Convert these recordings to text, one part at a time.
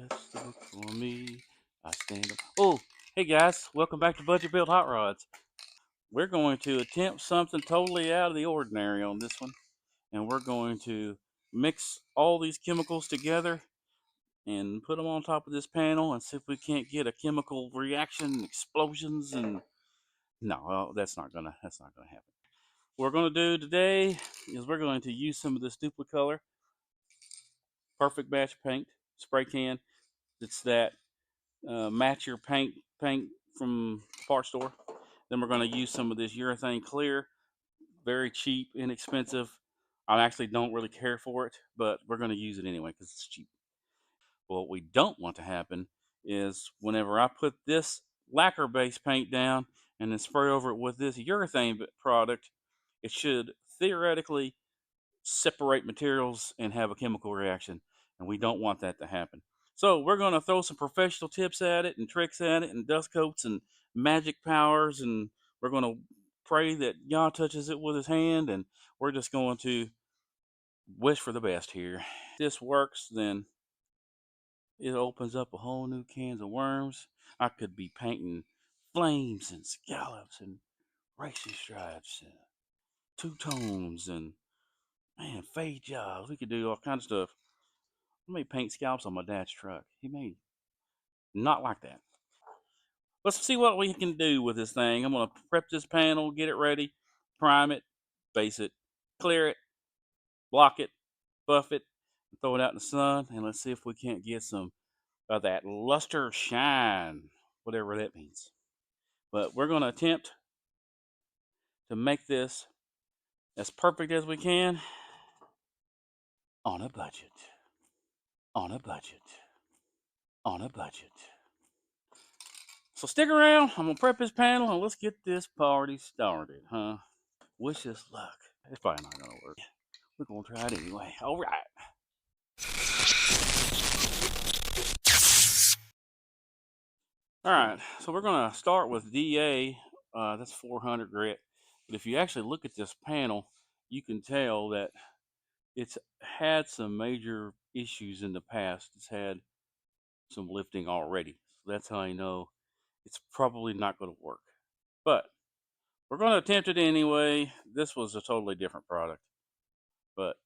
let's look for me. I stand up. Oh, hey guys, welcome back to Budget Built Hot Rods. We're going to attempt something totally out of the ordinary on this one, and we're going to mix all these chemicals together and put them on top of this panel and see if we can't get a chemical reaction, explosions, and no, that's not gonna happen. What we're gonna do today is we're going to use some of this Dupli-Color Perfect Match paint spray can. It's that match your paint from the part store. Then we're going to use some of this urethane clear, very cheap, inexpensive. I actually don't really care for it, but we're going to use it anyway because it's cheap. What we don't want to happen is whenever I put this lacquer based paint down and then spray over it with this urethane product, it should theoretically separate materials and have a chemical reaction, and we don't want that to happen. So we're going to throw some professional tips at it and tricks at it and dust coats and magic powers, and we're going to pray that God touches it with his hand, and we're just going to wish for the best here. If this works, then it opens up a whole new cans of worms. I could be painting flames and scallops and racing stripes and two tones and man, fade jobs. We could do all kinds of stuff. I may paint scallops on my dad's truck. He may not like that. Let's see what we can do with this thing. I'm going to prep this panel, get it ready, prime it, base it, clear it, block it, buff it, throw it out in the sun, and let's see if we can't get some of that luster shine, whatever that means. But we're going to attempt to make this as perfect as we can on a budget. On a budget. On a budget. So stick around. I'm going to prep this panel and let's get this party started, huh? Wish us luck. It's probably not going to work. We're going to try it anyway. All right. All right. So we're going to start with DA. That's 400 grit. But if you actually look at this panel, you can tell that it's had some major issues in the past. It's had some lifting already. So that's how I know it's probably not going to work. But we're going to attempt it anyway. This was a totally different product. But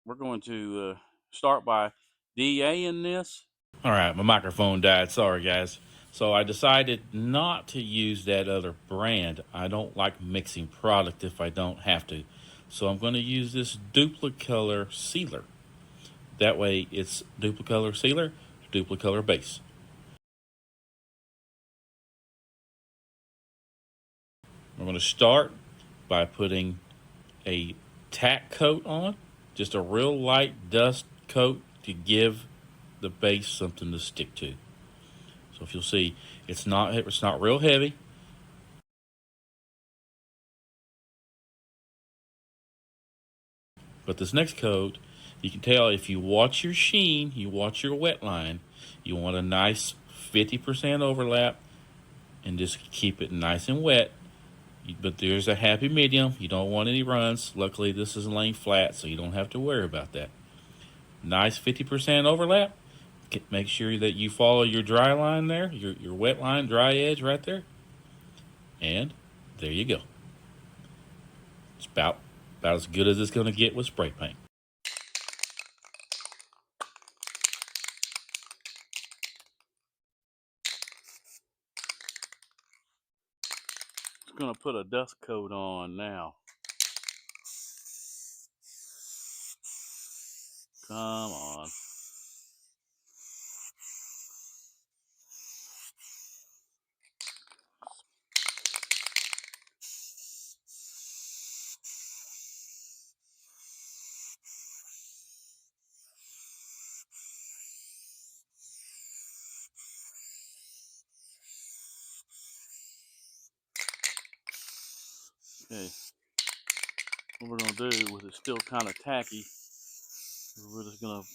we're going to start by DA-ing this. All right, my microphone died. Sorry, guys. So I decided not to use that other brand. I don't like mixing product if I don't have to. So I'm going to use this Dupli-Color sealer. That way it's Dupli-Color sealer, Dupli-Color base. We're going to start by putting a tack coat on, just a real light dust coat to give the base something to stick to. So if you'll see, it's not real heavy. But this next coat, you can tell if you watch your sheen, you watch your wet line, you want a nice 50% overlap and just keep it nice and wet. But there's a happy medium. You don't want any runs. Luckily, this is laying flat, so you don't have to worry about that. Nice 50% overlap. Make sure that you follow your dry line there, your wet line, dry edge right there. And there you go. It's about as good as it's going to get with spray paint. Going to put a dust coat on now. Come on. Okay. What we're going to do with it still kind of tacky, we're just going to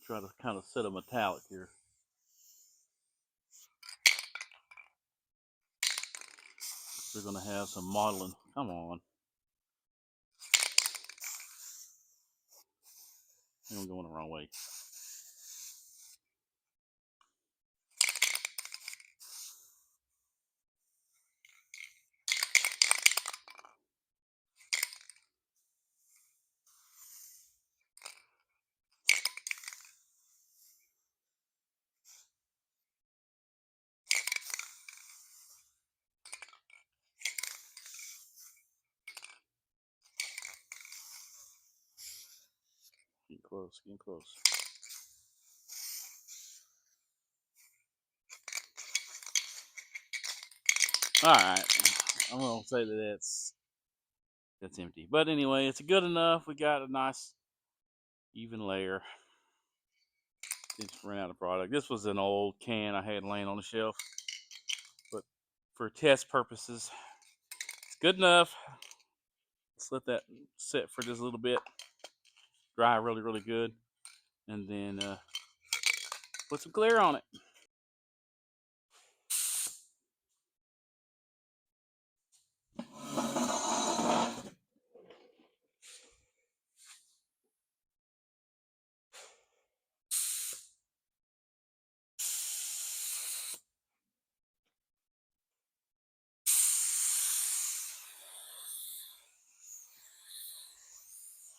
try to kind of set a metallic here. We're going to have some modeling. Come on. I'm going the wrong way. Getting close, getting close. All right, I'm gonna say that that's empty. But anyway, it's good enough. We got a nice even layer. Just ran out of product. This was an old can I had laying on the shelf, but for test purposes, it's good enough. Let's let that sit for just a little bit, dry really, really good, and then put some clear on it.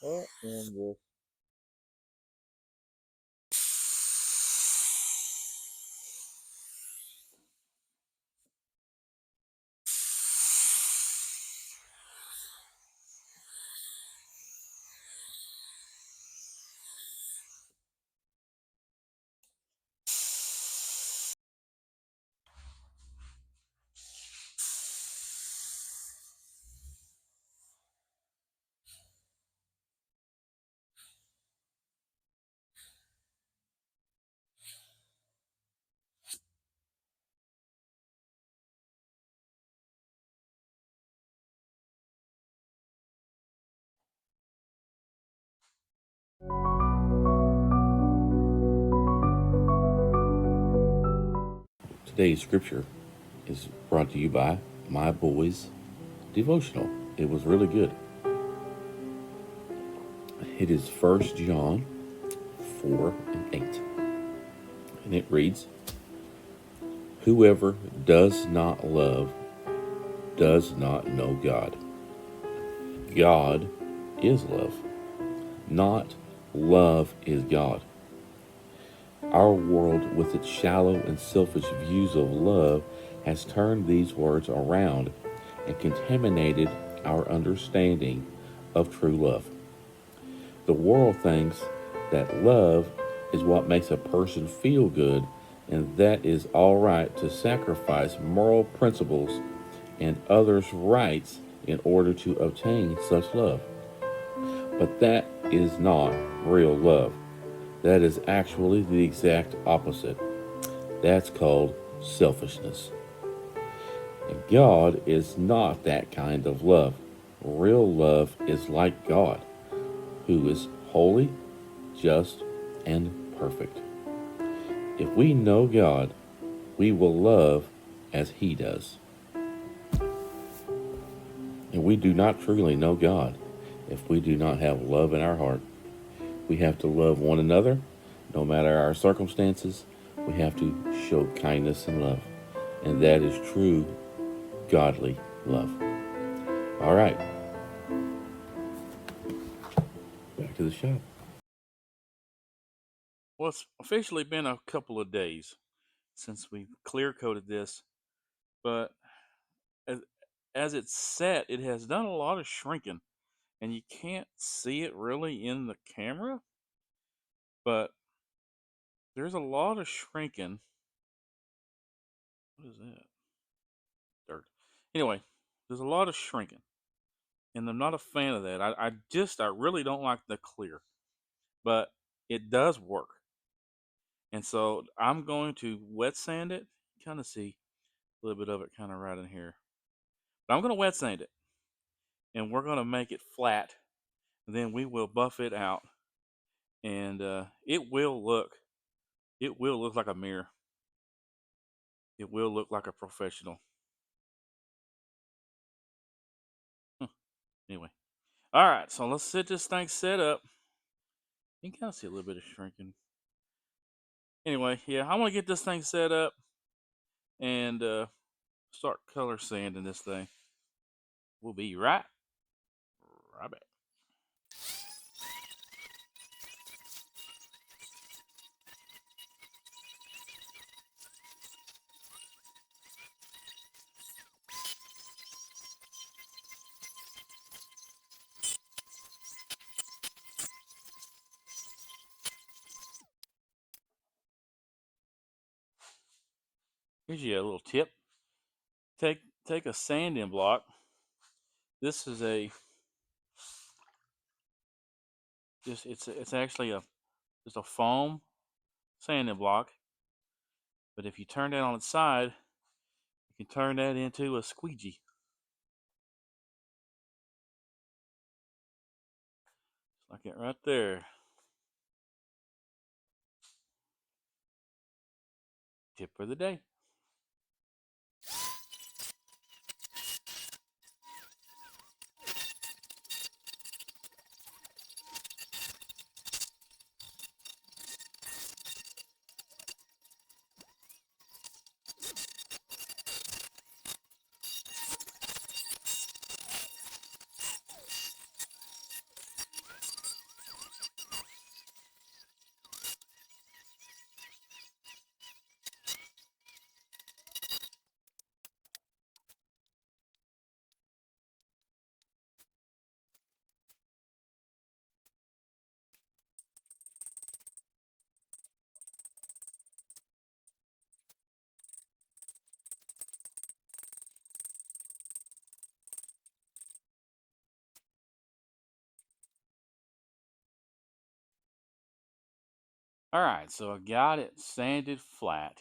Oh, and this. Today's scripture is brought to you by my boys' devotional. It was really good. It is 1 John 4 and 8. And it reads, "Whoever does not love does not know God. God is love, not love is God." Our world, with its shallow and selfish views of love, has turned these words around and contaminated our understanding of true love. The world thinks that love is what makes a person feel good, and that is all right to sacrifice moral principles and others' rights in order to obtain such love. But that is not real love. That is actually the exact opposite. That's called selfishness. And God is not that kind of love. Real love is like God, who is holy, just, and perfect. If we know God, we will love as He does. And we do not truly know God if we do not have love in our heart. We have to love one another, no matter our circumstances. We have to show kindness and love. And that is true, godly love. All right, back to the shop. Well, it's officially been a couple of days since we clear coated this, but as, as it's set, it has done a lot of shrinking, and you can't see it really in the camera, but there's a lot of shrinking. What is that? Dirt. Anyway, there's a lot of shrinking, and I'm not a fan of that. I really don't like the clear, but it does work. And so I'm going to wet sand it. Kind of see a little bit of it kind of right in here. But I'm going to wet sand it, and we're going to make it flat. And then we will buff it out, and it will look like a mirror. It will look like a professional. Anyway, all right. So let's set this thing set up. You can kind of see a little bit of shrinking. Anyway, yeah, I want to get this thing set up and start color sanding this thing. We'll be right back. Here's you a little tip. Take a sanding block. This is it's actually just a foam sanding block. But if you turn that on its side, you can turn that into a squeegee. Like it right there. Tip for the day. Alright, so I got it sanded flat.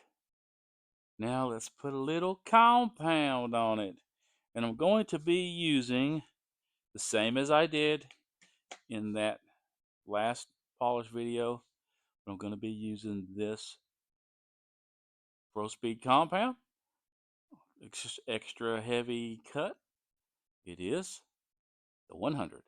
Now let's put a little compound on it. And I'm going to be using the same as I did in that last polish video. I'm going to be using this Pro Speed compound. Extra heavy cut. It is the 100.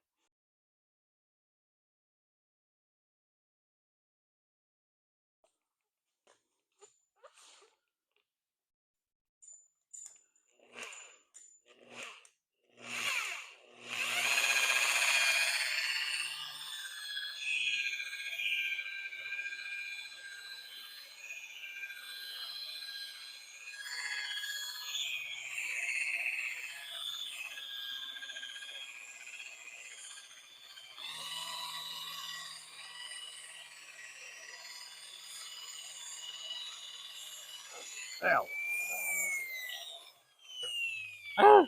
Ow. Ah.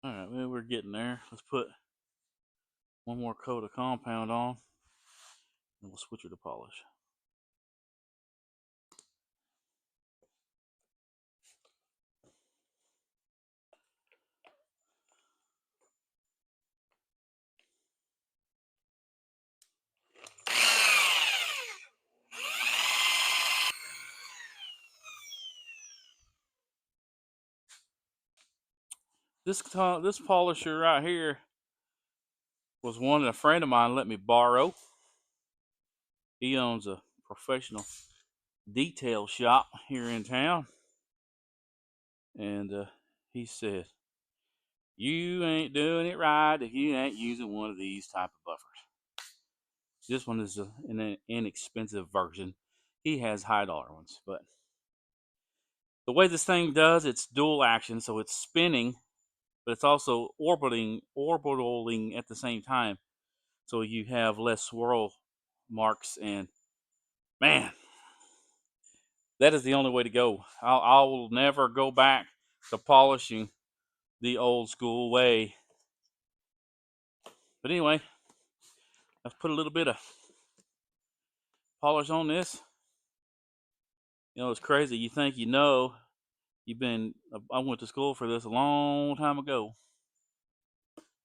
Alright, well, we're getting there. Let's put one more coat of compound on, and we'll switch it to polish. This polisher right here was one that a friend of mine let me borrow. He owns a professional detail shop here in town, and he said, "You ain't doing it right if you ain't using one of these type of buffers." This one is an inexpensive version. He has high-dollar ones, but the way this thing does, it's dual action, so it's spinning but it's also orbitaling at the same time. So you have less swirl marks, and man, that is the only way to go. I will never go back to polishing the old school way. But anyway, let's put a little bit of polish on this. You know, it's crazy. You think you know. I went to school for this a long time ago.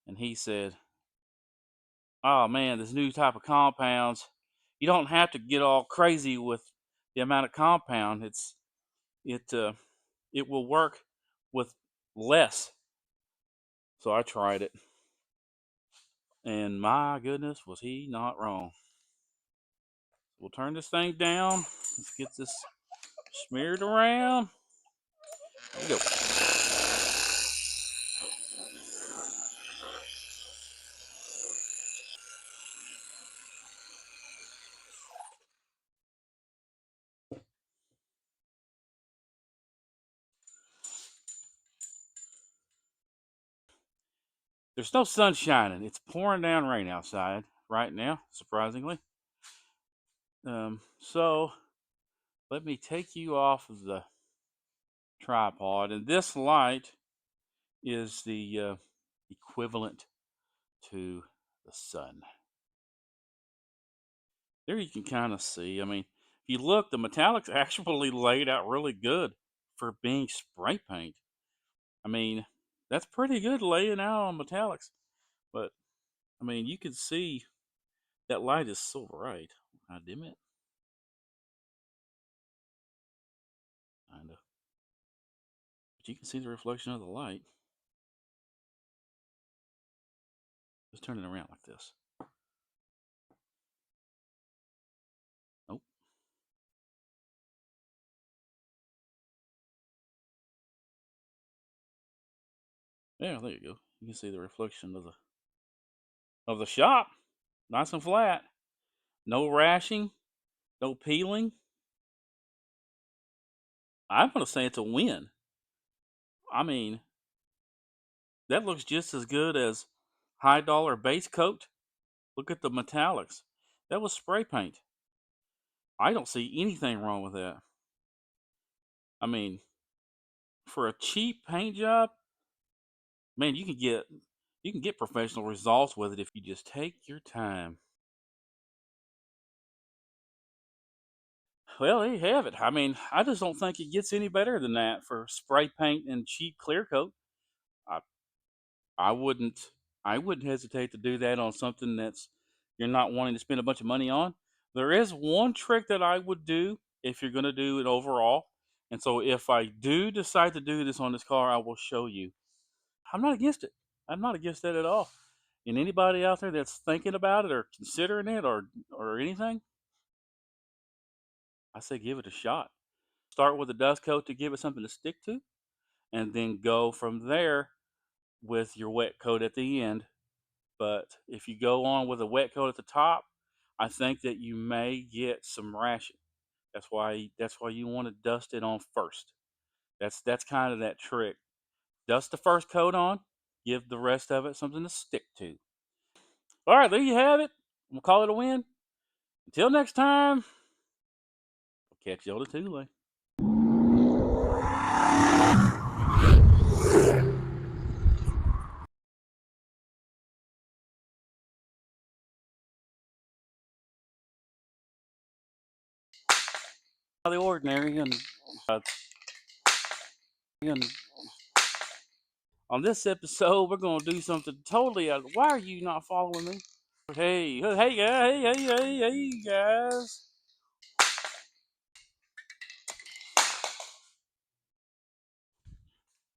And he said, oh man, this new type of compounds, you don't have to get all crazy with the amount of compound. It uh, it will work with less. So I tried it. And my goodness, was he not wrong. We'll turn this thing down. Let's get this smeared around. There we go. There's no sun shining. It's pouring down rain outside right now, surprisingly. So let me take you off of the tripod. And this light is the equivalent to the sun. There you can kind of see. I mean, if you look, the metallic's actually laid out really good for being spray paint. I mean, that's pretty good laying out on metallics. But, I mean, you can see that light is so bright. I dim it. Kind of. But you can see the reflection of the light. Just turn it around like this. Nope. Yeah, there you go. You can see the reflection of the shop. Nice and flat. No rashing. No peeling. I'm going to say it's a win. I mean, that looks just as good as high dollar base coat. Look at the metallics. That was spray paint. I don't see anything wrong with that. I mean, for a cheap paint job, man, you can get professional results with it if you just take your time. Well, there you have it. I mean, I just don't think it gets any better than that for spray paint and cheap clear coat. I I wouldn't I wouldn't hesitate to do that on something that's you're not wanting to spend a bunch of money on. There is one trick that I would do if you're going to do it overall. And so if I do decide to do this on this car, I will show you. I'm not against it. I'm not against that at all. And anybody out there that's thinking about it or considering it or anything, I say give it a shot. Start with a dust coat to give it something to stick to, and then go from there with your wet coat at the end. But if you go on with a wet coat at the top, I think that you may get some rashing. That's why you want to dust it on first. That's kind of that trick. Dust the first coat on, give the rest of it something to stick to. All right, there you have it. We'll call it a win. Until next time, we'll catch you on the two-lane. The ordinary and on this episode, we're gonna do something totally out. Why are you not following me? Hey, hey, guys, hey, guys.